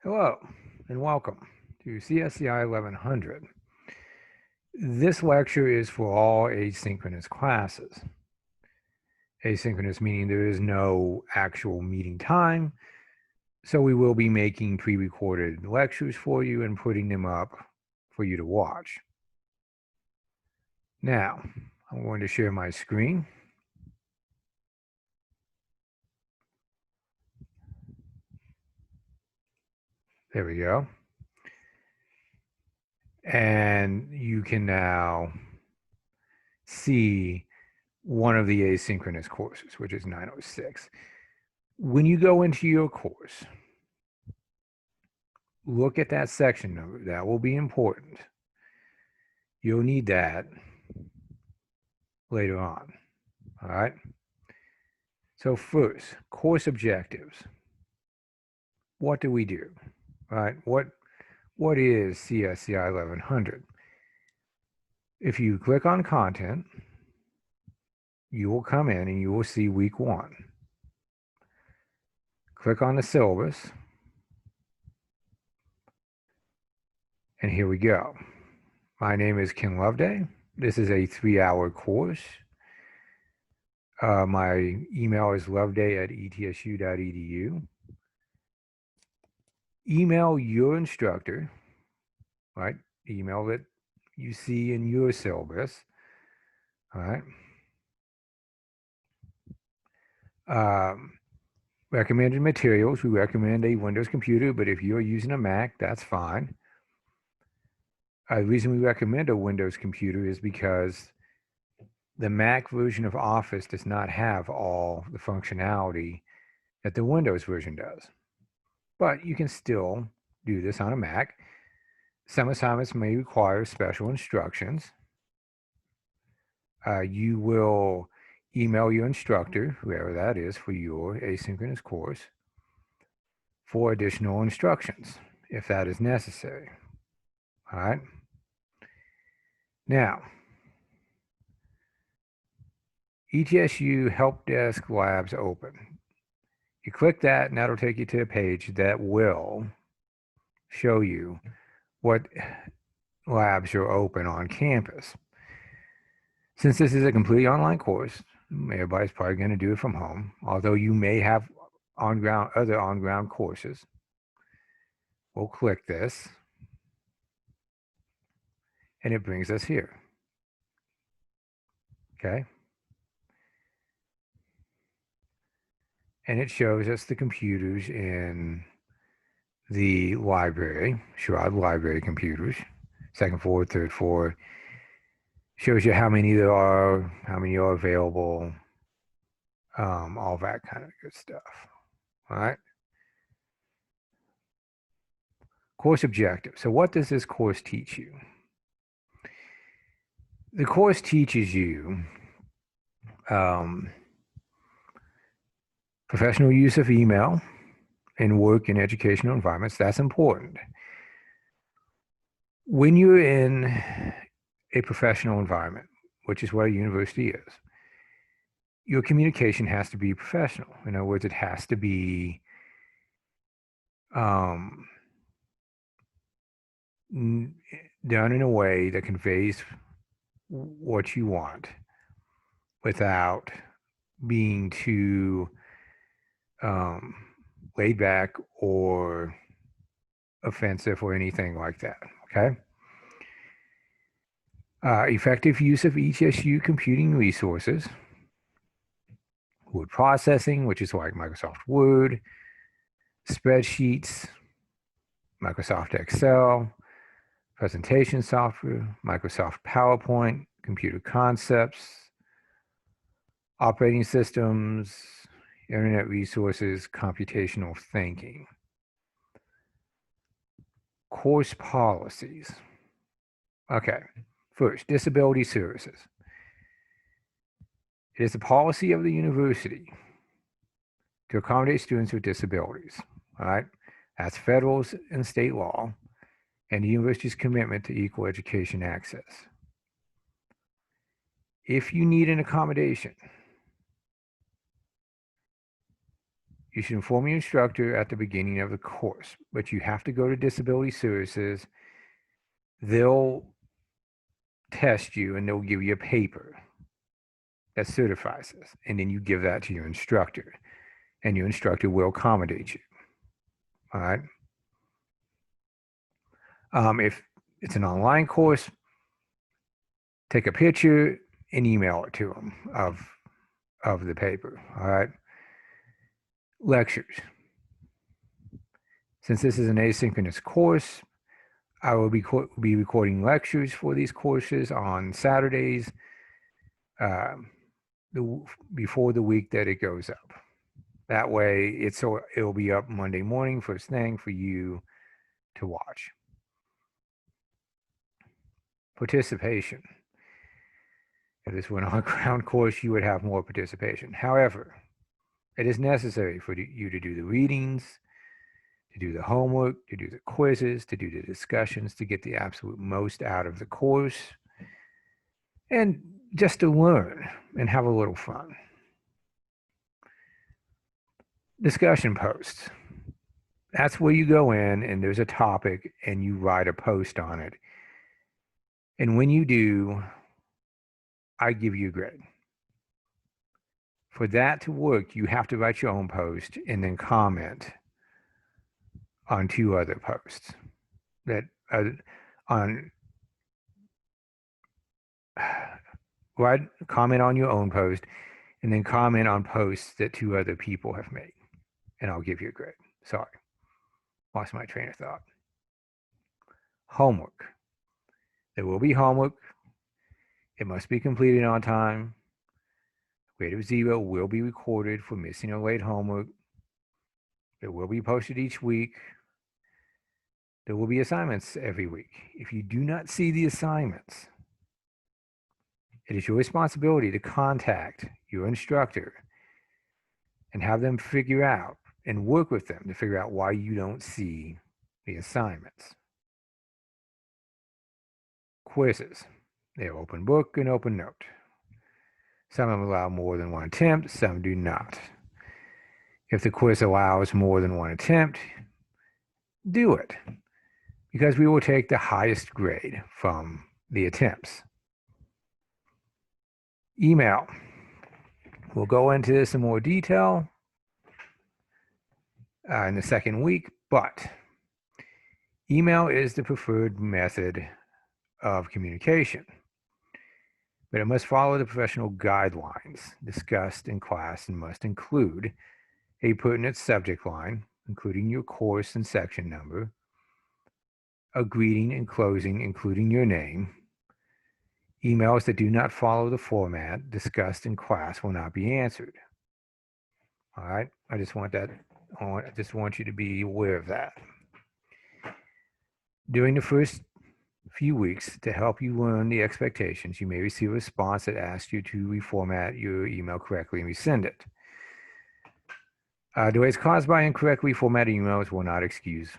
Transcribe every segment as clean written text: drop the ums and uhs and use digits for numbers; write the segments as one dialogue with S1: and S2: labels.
S1: Hello and welcome to CSCI 1100. This lecture is for all asynchronous classes. Asynchronous meaning there is no actual meeting time, so we will be making pre-recorded lectures for you and putting them up for you to watch. Now, I'm going to share my screen. There we go. And you can now see one of the asynchronous courses, which is 906. When you go into your course, look at that section number. That will be important. You'll need that later on. All right. So first, course objectives. What do we do? All right. What is CSCI 1100? If you click on content, you will come in and you will see week 1. Click on the syllabus. And here we go. My name is Ken Loveday. This is a 3-hour course. My email is loveday@etsu.edu. Email your instructor, right? Email that you see in your syllabus, all right? Recommended materials, we recommend a Windows computer, but if you're using a Mac, that's fine. The reason we recommend a Windows computer is because the Mac version of Office does not have all the functionality that the Windows version does. But you can still do this on a Mac. Some assignments may require special instructions. You will email your instructor, whoever that is, for your asynchronous course for additional instructions if that is necessary. All right. Now, ETSU Help Desk Labs open. You click that and that'll take you to a page that will show you what labs are open on campus. Since this is a completely online course, everybody's probably going to do it from home, although you may have other on-ground courses. We'll click this, and it brings us here. Okay? And it shows us the computers in the library, Sherrod Library computers, second floor, third floor. Shows you how many there are, how many are available, all that kind of good stuff. All right. Course objective. So what does this course teach you? The course teaches you professional use of email in work and educational environments. That's important. When you're in a professional environment, which is what a university is, your communication has to be professional. In other words, it has to be done in a way that conveys what you want without being too laid back or offensive or anything like that, okay? Effective use of ETSU computing resources, word processing, which is like Microsoft Word, spreadsheets, Microsoft Excel, presentation software, Microsoft PowerPoint, computer concepts, operating systems, internet resources, computational thinking. Course policies. Okay, first, disability services. It is the policy of the university to accommodate students with disabilities. All right, that's federal and state law, and the university's commitment to equal education access. If you need an accommodation, You should inform your instructor at the beginning of the course, but you have to go to Disability Services. They'll test you and they'll give you a paper that certifies this. And then you give that to your instructor, and your instructor will accommodate you. All right. If it's an online course, take a picture and email it to them of the paper. All right. Lectures. Since this is an asynchronous course, I will be recording lectures for these courses on Saturdays before the week that it goes up. That way, it'll be up Monday morning first thing for you to watch. Participation. If this were an on-ground course, you would have more participation. However, it is necessary for you to do the readings, to do the homework, to do the quizzes, to do the discussions, to get the absolute most out of the course, and just to learn and have a little fun. Discussion posts. That's where you go in and there's a topic and you write a post on it. And when you do, I give you a grade. For that to work, you have to write your own post and then comment on 2 other posts that comment on your own post and then comment on posts that 2 other people have made, and I'll give you a grade. Sorry, lost my train of thought. Homework. There will be homework. It must be completed on time. Grade of 0 will be recorded for missing or late homework. It will be posted each week. There will be assignments every week. If you do not see the assignments, it is your responsibility to contact your instructor and have them figure out and work with them to figure out why you don't see the assignments. Quizzes. They are open book and open note. Some of them allow more than 1 attempt, some do not. If the quiz allows more than 1 attempt, do it, because we will take the highest grade from the attempts. Email. We'll go into this in more detail in the second week, but email is the preferred method of communication. But it must follow the professional guidelines discussed in class and must include a pertinent subject line, including your course and section number, a greeting and closing, including your name. Emails that do not follow the format discussed in class will not be answered. All right, I just want you to be aware of that. During the first few weeks, to help you learn the expectations, you may receive a response that asks you to reformat your email correctly and resend it. Delays caused by incorrectly formatted emails will not excuse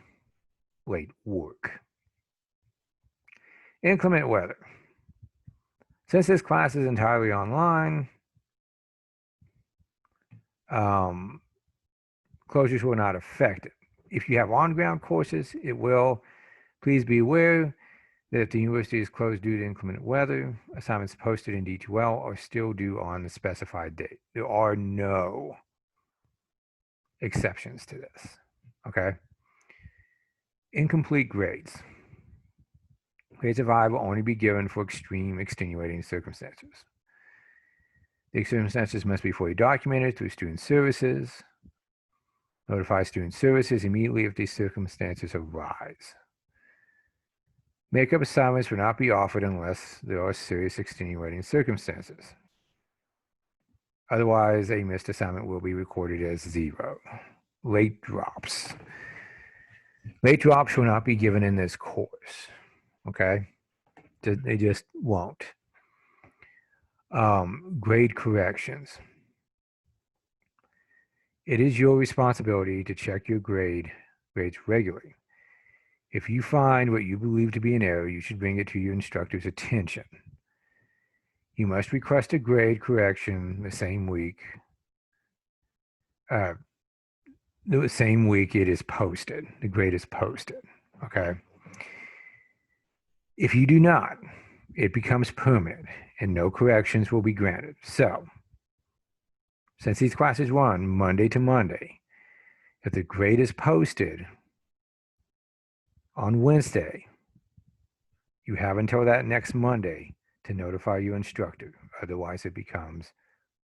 S1: late work. Inclement weather. Since this class is entirely online, closures will not affect it. If you have on-ground courses, it will. Please be aware that if the university is closed due to inclement weather, assignments posted in D2L are still due on the specified date. There are no exceptions to this, okay? Incomplete grades. Grades of I will only be given for extreme extenuating circumstances. The circumstances must be fully documented through student services. Notify student services immediately if these circumstances arise. Makeup assignments will not be offered unless there are serious extenuating circumstances. Otherwise, a missed assignment will be recorded as 0. Late drops. Late drops will not be given in this course. Okay? They just won't. Grade corrections. It is your responsibility to check your grades regularly. If you find what you believe to be an error, you should bring it to your instructor's attention. You must request a grade correction the same week. the same week it is posted, the grade is posted, okay? If you do not, it becomes permanent and no corrections will be granted. So, since these classes run Monday to Monday, if the grade is posted on Wednesday, you have until that next Monday to notify your instructor. Otherwise, it becomes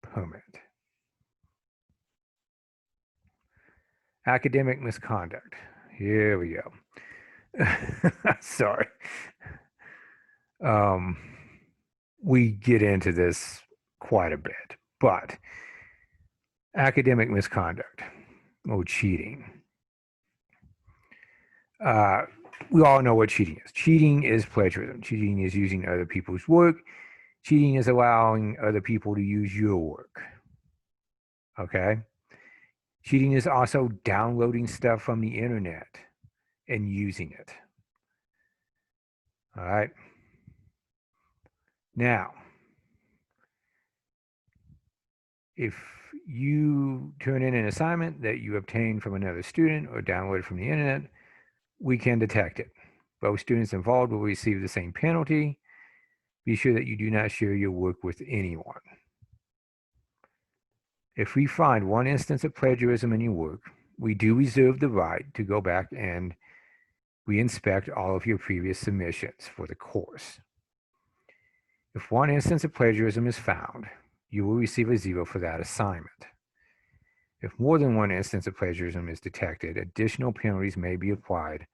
S1: permanent. Academic misconduct. Here we go. Sorry. We get into this quite a bit, but academic misconduct or cheating. We all know what cheating is. Cheating is plagiarism. Cheating is using other people's work. Cheating is allowing other people to use your work. Okay? Cheating is also downloading stuff from the internet and using it. All right? Now, if you turn in an assignment that you obtained from another student or downloaded from the internet, we can detect it. Both students involved will receive the same penalty. Be sure that you do not share your work with anyone. If we find one instance of plagiarism in your work, we do reserve the right to go back and re-inspect all of your previous submissions for the course. If one instance of plagiarism is found, you will receive a 0 for that assignment. If more than one instance of plagiarism is detected, additional penalties may be applied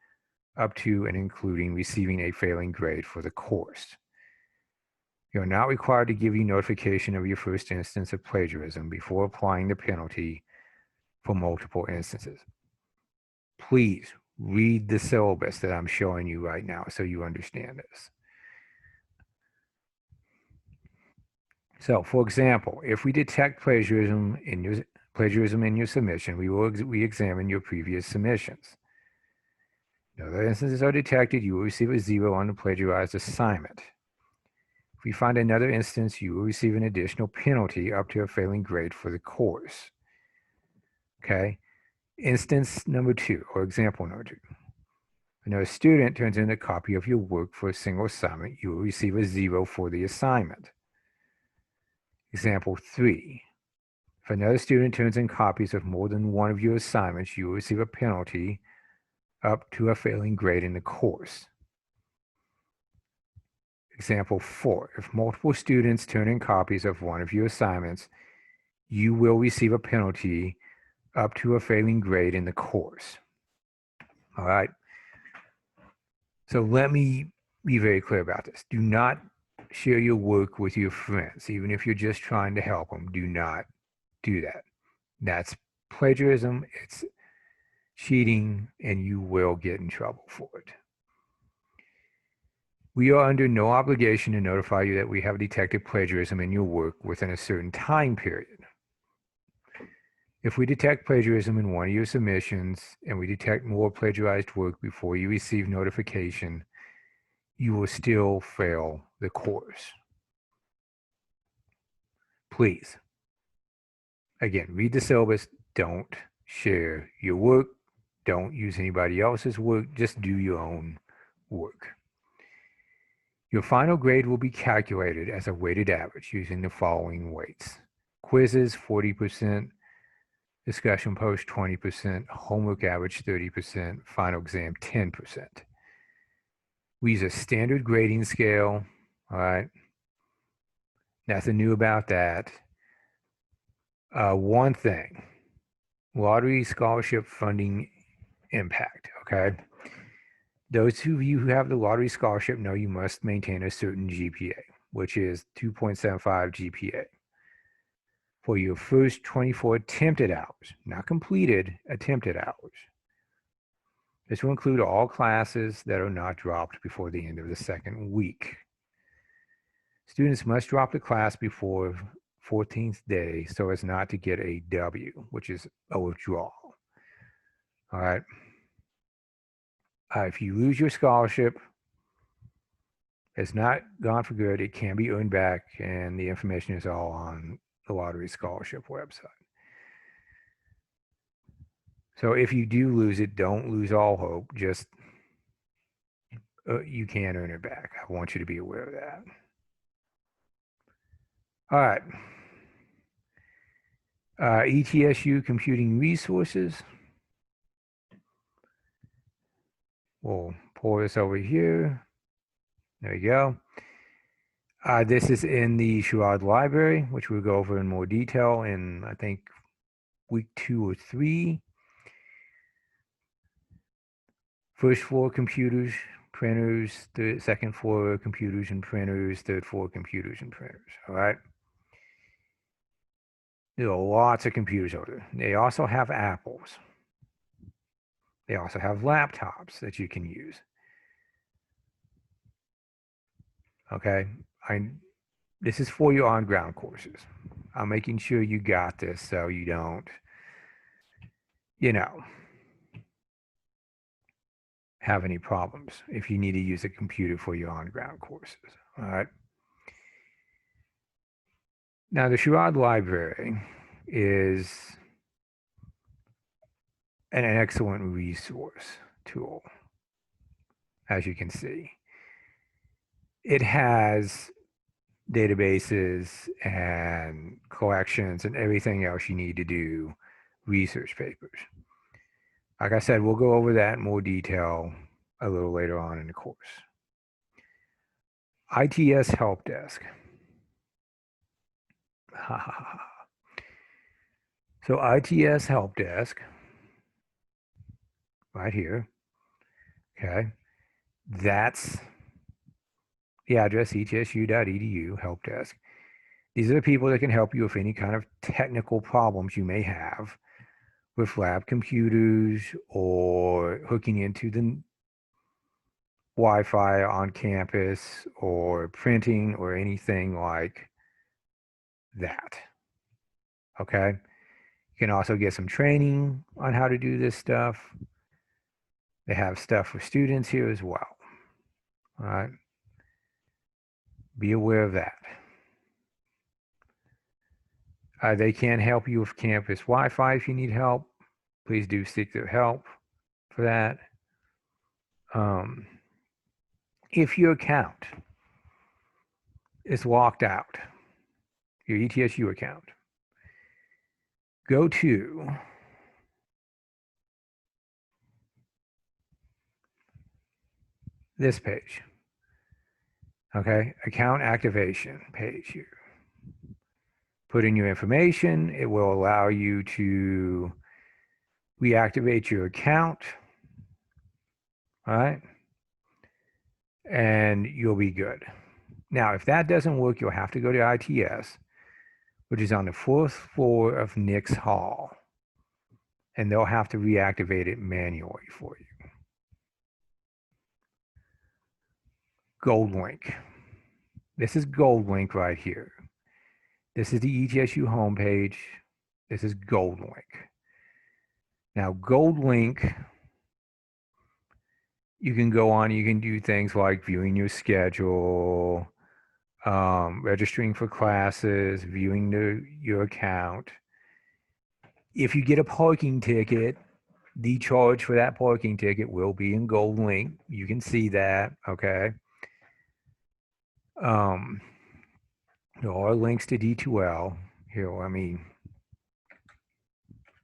S1: up to and including receiving a failing grade for the course. You are not required to give you notification of your first instance of plagiarism before applying the penalty for multiple instances. Please read the syllabus that I'm showing you right now so you understand this. So, for example, if we detect plagiarism in your submission, we will re-examine your previous submissions. If other instances are detected, you will receive a 0 on the plagiarized assignment. If we find another instance, you will receive an additional penalty up to a failing grade for the course. Okay? Instance number 2, or example number 2. When a student turns in a copy of your work for a single assignment, you will receive a 0 for the assignment. Example 3. If another student turns in copies of more than one of your assignments, you will receive a penalty up to a failing grade in the course. Example 4. If multiple students turn in copies of one of your assignments, you will receive a penalty up to a failing grade in the course. All right? So let me be very clear about this. Do not share your work with your friends, even if you're just trying to help them. Do not do that. That's plagiarism. It's cheating, and you will get in trouble for it. We are under no obligation to notify you that we have detected plagiarism in your work within a certain time period. If we detect plagiarism in one of your submissions and we detect more plagiarized work before you receive notification, you will still fail the course. Please, again, read the syllabus. Don't share your work. Don't use anybody else's work. Just do your own work. Your final grade will be calculated as a weighted average using the following weights. Quizzes, 40%, discussion post, 20%, homework average, 30%, final exam, 10%. We use a standard grading scale, all right? Nothing new about that. One thing, lottery scholarship funding impact, okay? Those of you who have the lottery scholarship know you must maintain a certain GPA, which is 2.75 GPA. For your first 24 attempted hours, not completed, attempted hours. This will include all classes that are not dropped before the end of the second week. Students must drop the class before 14th day so as not to get a W, which is a withdrawal. All right. If you lose your scholarship, it's not gone for good. It can be earned back, and the information is all on the lottery scholarship website. So if you do lose it, don't lose all hope. Just you can earn it back. I want you to be aware of that. All right. ETSU computing resources. We'll pull this over here. There you go. This is in the Sherrod library, which we'll go over in more detail in, I think, week 2 or 3. First floor computers, printers, the second floor computers and printers, third floor computers and printers. All right. There are lots of computers over there. They also have Apples. They also have laptops that you can use. Okay. This is for your on-ground courses. I'm making sure you got this so you don't, have any problems if you need to use a computer for your on-ground courses. All right. Now, the Sherrod Library is an excellent resource tool, as you can see. It has databases and collections and everything else you need to do research papers. Like I said, we'll go over that in more detail a little later on in the course. ITS Help Desk. So ITS Help Desk, right here, okay, that's the address, etsu.edu, help desk. These are the people that can help you with any kind of technical problems you may have with lab computers or hooking into the Wi-Fi on campus or printing or anything like that. Okay. You can also get some training on how to do this stuff. They have stuff for students here as well. All right. Be aware of that. They can help you with campus Wi-Fi if you need help. Please do seek their help for that. If your account is locked out, your ETSU account, go to this page. Okay, account activation page here. Put in your information. It will allow you to reactivate your account. All right. And you'll be good. Now, if that doesn't work, you'll have to go to ITS, which is on the 4th floor of Nick's Hall. And they'll have to reactivate it manually for you. Gold Link. This is Gold Link right here. This is the ETSU homepage. This is Gold Link. Now, Gold Link, you can go on, you can do things like viewing your schedule, registering for classes, viewing your account. If you get a parking ticket, the charge for that parking ticket will be in Gold Link. You can see that, okay? There are links to D2L. Here, let me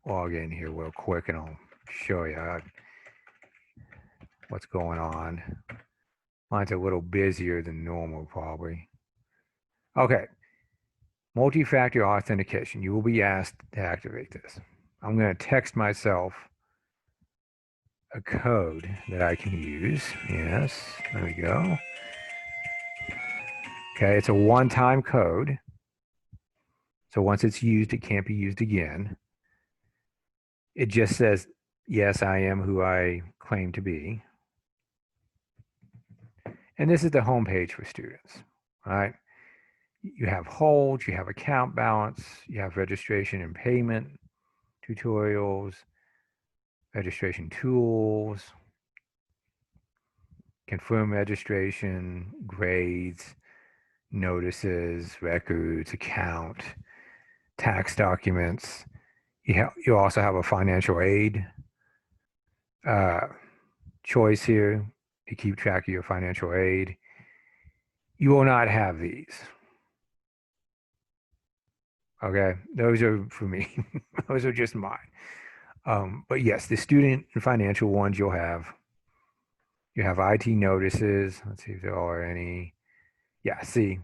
S1: log in here real quick and I'll show you what's going on. Mine's a little busier than normal, probably. Okay. Multi-factor authentication. You will be asked to activate this. I'm going to text myself a code that I can use. Yes, there we go. Okay, it's a one-time code. So once it's used, it can't be used again. It just says, yes, I am who I claim to be. And this is the home page for students, all right? You have holds, you have account balance, you have registration and payment, tutorials, registration tools, confirm registration, grades, notices, records, account, tax documents. You also have a financial aid choice here to keep track of your financial aid. You will not have these. Okay, those are for me. Those are just mine. But yes, the student and financial ones you'll have. You have IT notices. Let's see if there are any. Yeah, see.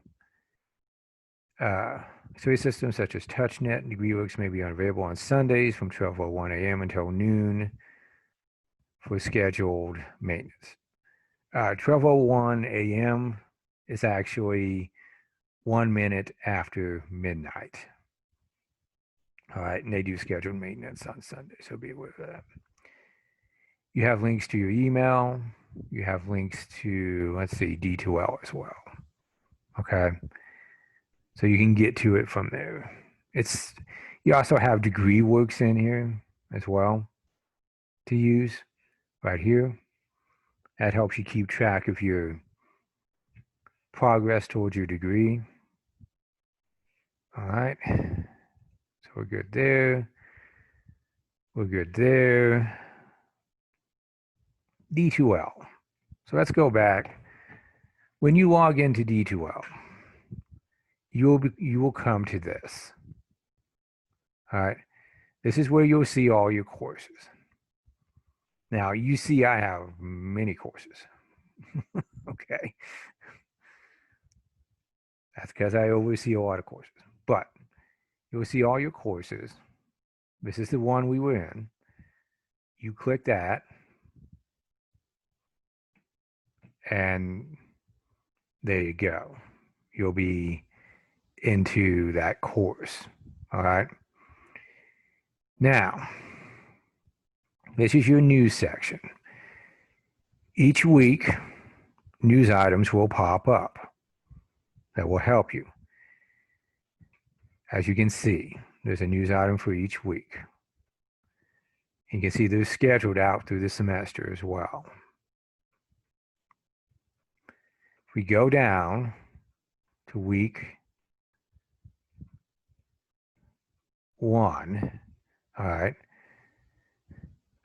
S1: Service systems such as TouchNet and DegreeWorks may be unavailable on Sundays from 12:01 a.m. until noon for scheduled maintenance. 12:01 a.m. is actually 1 minute after midnight. All right, and they do scheduled maintenance on Sunday, so be aware of that. You have links to your email. You have links to, let's see, D2L as well. Okay, so you can get to it from there. You also have DegreeWorks in here as well to use right here. That helps you keep track of your progress towards your degree. All right, so we're good there. We're good there. D2L. So let's go back. When you log into D2L, you will come to this. All right. This is where you'll see all your courses. Now, you see I have many courses. Okay. That's because I oversee a lot of courses. But you'll see all your courses. This is the one we were in. You click that. And there you go. You'll be into that course. All right. Now, this is your news section. Each week, news items will pop up that will help you. As you can see, there's a news item for each week. You can see they're scheduled out through the semester as well. If we go down to week 1, all right,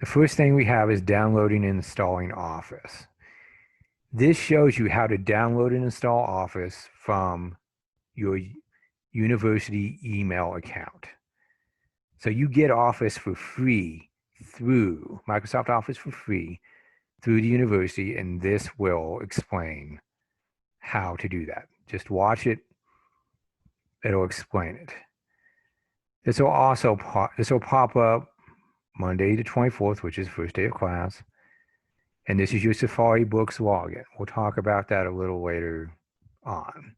S1: the first thing we have is downloading and installing Office. This shows you how to download and install Office from your university email account. So you get Office for free through Microsoft Office for free through the university, and this will explain how to do that. Just watch it. It'll explain it. This will pop up Monday the 24th, which is the first day of class. And this is your Safari Books login. We'll talk about that a little later on,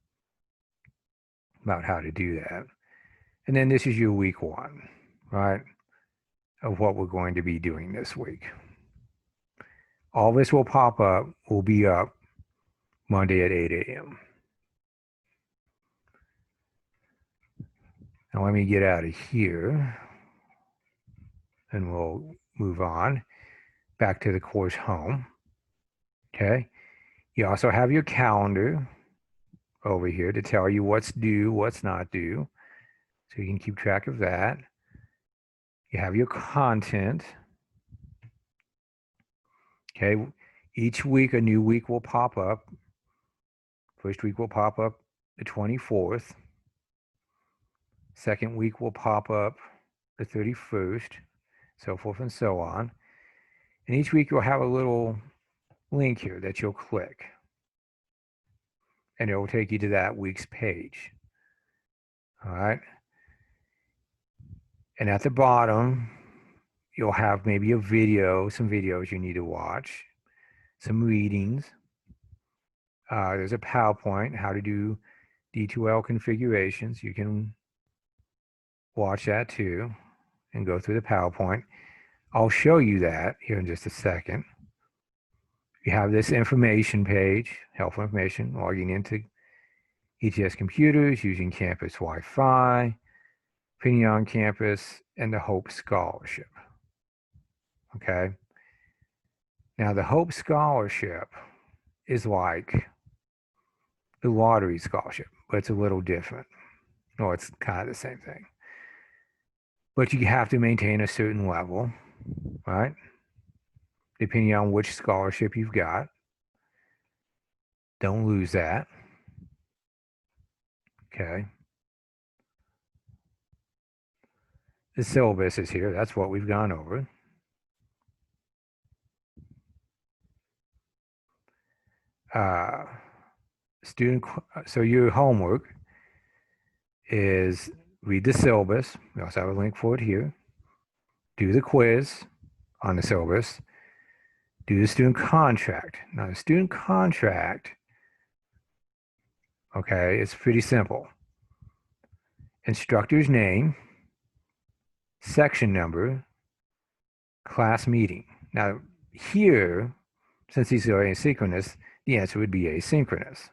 S1: about how to do that. And then this is your week 1, right, of what we're going to be doing this week. All this will pop up, will be up Monday at 8 a.m. Now let me get out of here and we'll move on back to the course home. Okay. You also have your calendar over here to tell you what's due, what's not due. So you can keep track of that. You have your content. Okay. Each week, a new week will pop up. First week will pop up the 24th. Second week will pop up the 31st, so forth and so on. And each week you'll have a little link here that you'll click. And it will take you to that week's page. All right. And at the bottom, you'll have maybe a video, some videos you need to watch, some readings. There's a PowerPoint, how to do D2L configurations. You can watch that too and go through the PowerPoint. I'll show you that here in just a second. You have this information page, helpful information, logging into ETS computers using campus Wi-Fi, opinion on campus, and the Hope Scholarship. Okay. Now the Hope Scholarship is like the lottery scholarship, but it's a little different. Well, it's kind of the same thing. But you have to maintain a certain level, right? depending on which scholarship you've got. Don't lose that. Okay. The syllabus is here. That's what we've gone over. So your homework is read the syllabus. We also have a link for it here. Do the quiz on the syllabus. Do the student contract. Now, the student contract, okay, it's pretty simple. Instructor's name, section number, class meeting. Now, here, since these are asynchronous, the answer would be asynchronous.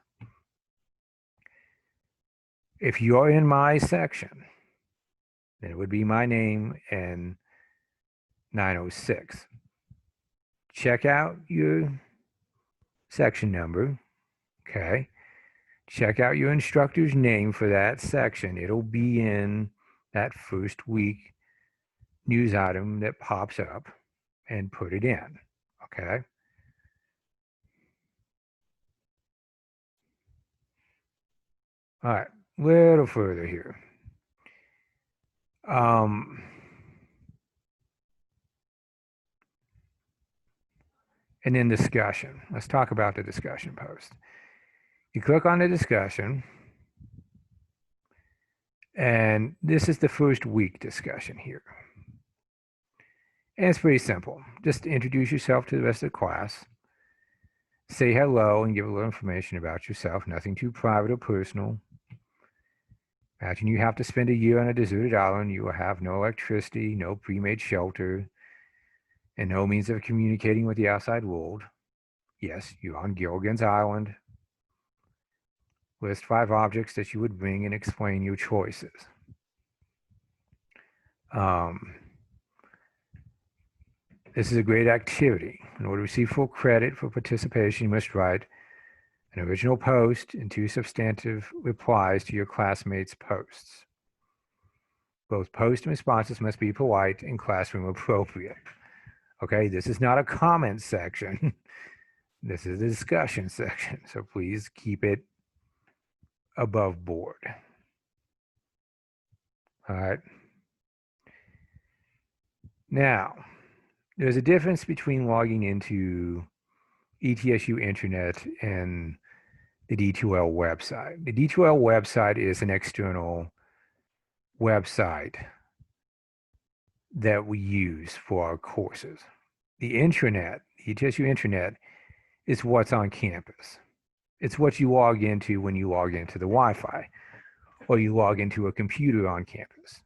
S1: If you're in my section, then it would be my name and 906. Check out your section number, okay? Check out your instructor's name for that section. It'll be in that first week news item that pops up, and put it in, okay? All right, a little further here. And then discussion. Let's talk about the discussion post. You click on the discussion, and this is the first week discussion here. And it's pretty simple. Just introduce yourself to the rest of the class. Say hello and give a little information about yourself. Nothing too private or personal. Imagine you have to spend a year on a deserted island. You will have no electricity, no pre-made shelter, and no means of communicating with the outside world. Yes, you're on Gilligan's Island. List 5 objects that you would bring and explain your choices. This is a great activity. In order to receive full credit for participation, you must write an original post and 2 substantive replies to your classmates' posts. Both posts and responses must be polite and classroom appropriate. Okay, this is not a comment section. This is a discussion section. So please keep it above board. All right. Now, there's a difference between logging into ETSU Internet and the D2L website. The D2L website is an external website that we use for our courses. The intranet, the ETSU Internet, is what's on campus. It's what you log into when you log into the Wi-Fi or you log into a computer on campus.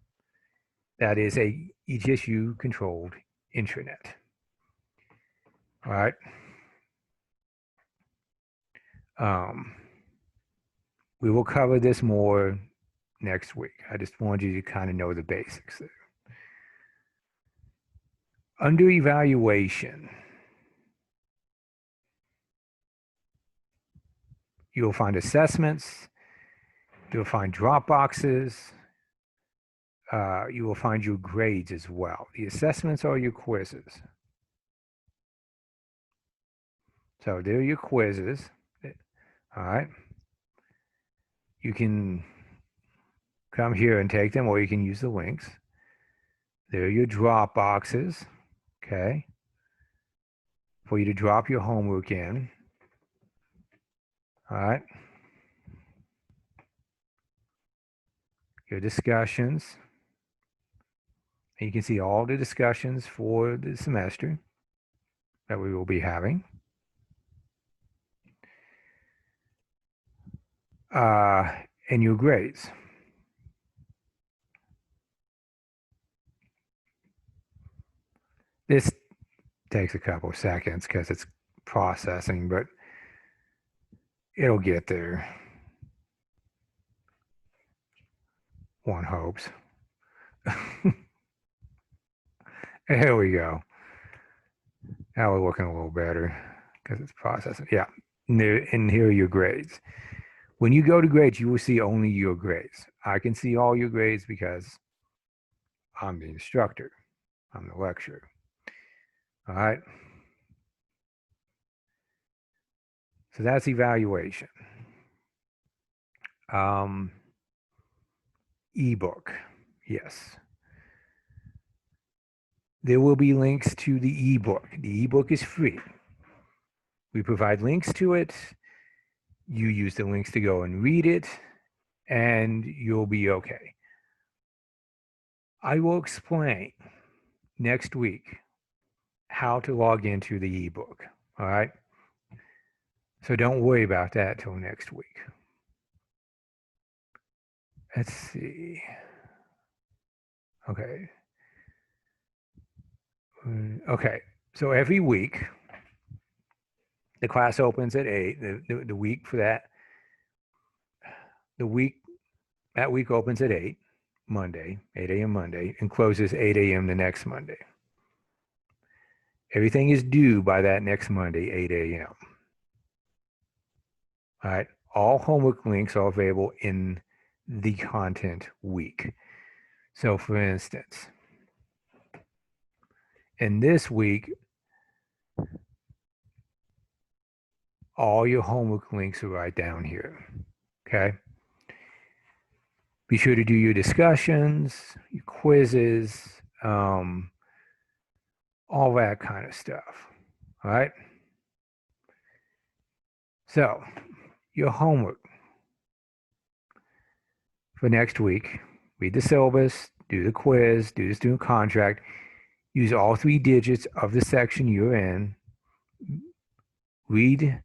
S1: That is a ETSU-controlled intranet. All right. We will cover this more next week. I just wanted you to kind of know the basics there. Under evaluation, you'll find assessments, you'll find drop boxes, you will find your grades as well. The assessments are your quizzes. So there are your quizzes. All right. You can come here and take them, or you can use the links. There are your drop boxes, okay, for you to drop your homework in. All right. Your discussions. And you can see all the discussions for the semester that we will be having. And your grades. This takes a couple of seconds because it's processing, but it'll get there. One hopes. Here we go. Now we're looking a little better because it's processing. Yeah, and here are your grades. When you go to grades, you will see only your grades. I can see all your grades because I'm the instructor. I'm the lecturer. All right. So that's evaluation. Ebook. Yes. There will be links to the ebook. The ebook is free. We provide links to it. You use the links to go and read it, and you'll be okay. I will explain next week how to log into the ebook. All right. So don't worry about that till next week. Let's see. Okay. Okay. So every week, the class opens at 8. The week for that, that week opens at 8, Monday, 8 a.m. Monday, and closes 8 a.m. the next Monday. Everything is due by that next Monday, 8 a.m. All right. All homework links are available in the content week. So for instance, in this week, all your homework links are right down here. Okay. Be sure to do your discussions, your quizzes, all that kind of stuff. All right. So your homework for next week, read the syllabus, do the quiz, do the student contract, use all 3 digits of the section you're in, read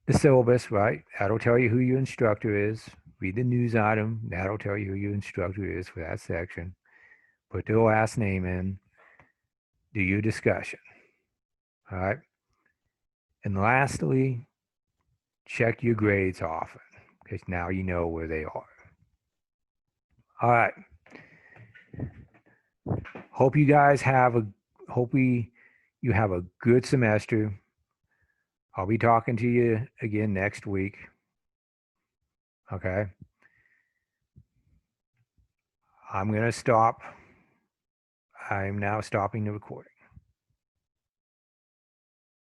S1: the syllabus, right? That'll tell you who your instructor is. Read the news item. That'll tell you who your instructor is for that section. Put their last name in. Do your discussion. All right. And lastly, check your grades often because now you know where they are. All right. Hope you have a good semester. I'll be talking to you again next week. Okay. I'm going to stop. I'm now stopping the recording.